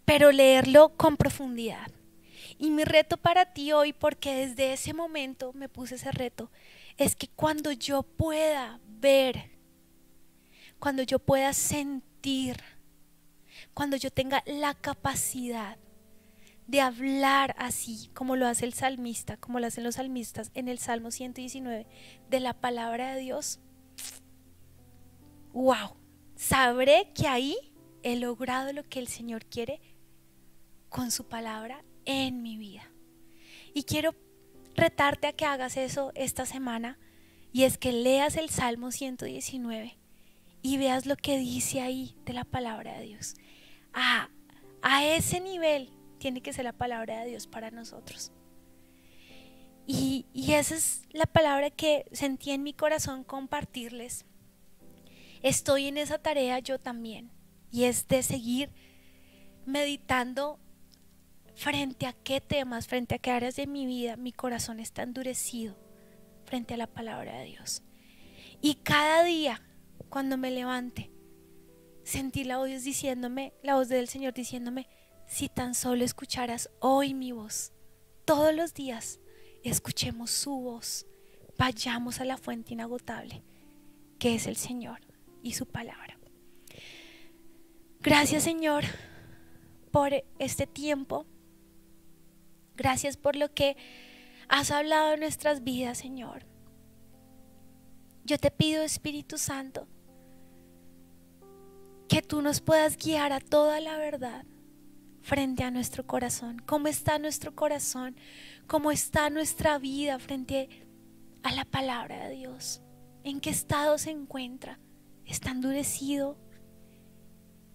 pero leerlo con profundidad. Y mi reto para ti hoy, porque desde ese momento me puse ese reto, es que cuando yo pueda ver, cuando yo pueda sentir, cuando yo tenga la capacidad de hablar así como lo hace el salmista, como lo hacen los salmistas en el Salmo 119, de la palabra de Dios, wow, sabré que ahí he logrado lo que el Señor quiere con su palabra en mi vida. Y quiero retarte a que hagas eso esta semana, y es que leas el Salmo 119 y veas lo que dice ahí de la palabra de Dios. A ese nivel tiene que ser la palabra de Dios para nosotros. Y esa es la palabra que sentí en mi corazón compartirles. Estoy en esa tarea yo también, y es de seguir meditando frente a qué temas, frente a qué áreas de mi vida mi corazón está endurecido frente a la palabra de Dios. Y cada día cuando me levante, sentí la voz del Señor diciéndome: si tan solo escucharas hoy mi voz, todos los días escuchemos su voz, vayamos a la fuente inagotable que es el Señor y su palabra. Gracias, Señor, por este tiempo. Gracias por lo que has hablado en nuestras vidas, Señor. Yo te pido, Espíritu Santo, que tú nos puedas guiar a toda la verdad frente a nuestro corazón. ¿Cómo está nuestro corazón? ¿Cómo está nuestra vida frente a la palabra de Dios? ¿En qué estado se encuentra? ¿Está endurecido?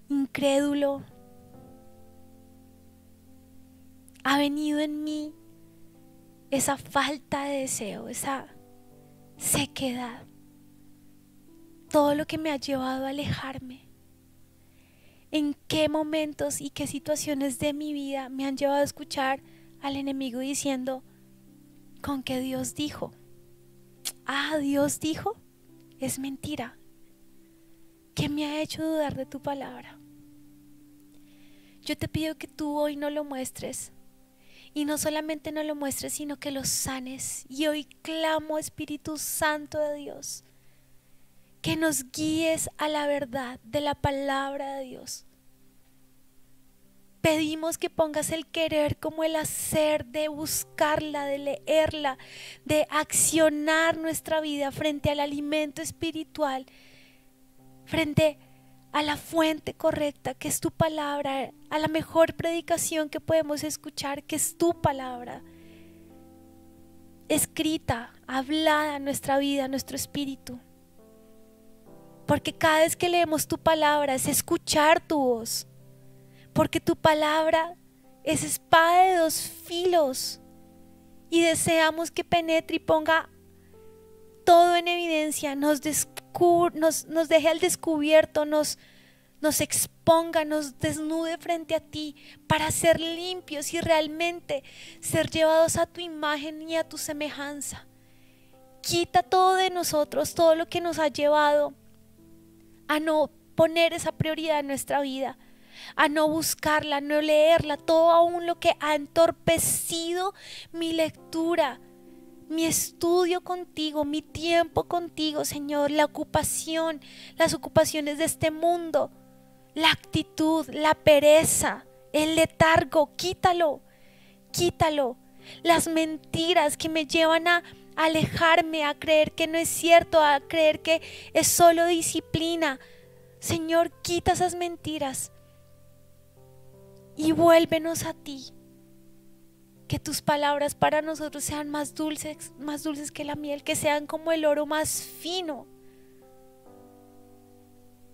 ¿Incrédulo? ¿Ha venido en mí esa falta de deseo, esa sequedad? Todo lo que me ha llevado a alejarme. ¿En qué momentos y qué situaciones de mi vida me han llevado a escuchar al enemigo diciendo: con que Dios dijo? Dios dijo, es mentira. ¿Qué me ha hecho dudar de tu palabra? Yo te pido que tú hoy no lo muestres, y no solamente no lo muestres, sino que lo sanes. Y hoy clamo, Espíritu Santo de Dios, que nos guíes a la verdad de la palabra de Dios. Pedimos que pongas el querer como el hacer, de buscarla, de leerla, de accionar nuestra vida frente al alimento espiritual, frente a la fuente correcta que es tu palabra, a la mejor predicación que podemos escuchar, que es tu palabra, escrita, hablada en nuestra vida, en nuestro espíritu. Porque cada vez que leemos tu palabra es escuchar tu voz. Porque tu palabra es espada de dos filos, y deseamos que penetre y ponga todo en evidencia, nos deje al descubierto, nos exponga, nos desnude frente a ti, para ser limpios y realmente ser llevados a tu imagen y a tu semejanza. Quita todo de nosotros, todo lo que nos ha llevado a no poner esa prioridad en nuestra vida, a no buscarla, a no leerla, todo aún lo que ha entorpecido mi lectura, mi estudio contigo, mi tiempo contigo, Señor, las ocupaciones de este mundo, la actitud, la pereza, el letargo, quítalo, las mentiras que me llevan a alejarme, a creer que no es cierto, a creer que es solo disciplina. Señor, quita esas mentiras y vuélvenos a ti. Que tus palabras para nosotros sean más dulces que la miel, que sean como el oro más fino,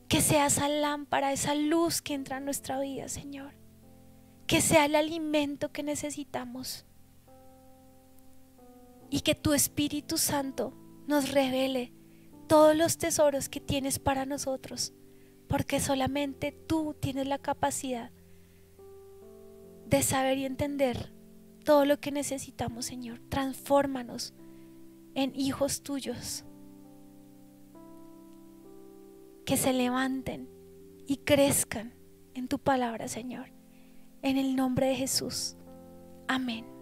que sea esa lámpara, esa luz que entra en nuestra vida, Señor, que sea el alimento que necesitamos, y que tu Espíritu Santo nos revele todos los tesoros que tienes para nosotros, porque solamente tú tienes la capacidad de saber y entender todo lo que necesitamos, Señor. Transfórmanos en hijos tuyos, que se levanten y crezcan en tu palabra, Señor. en el nombre de Jesús. Amén.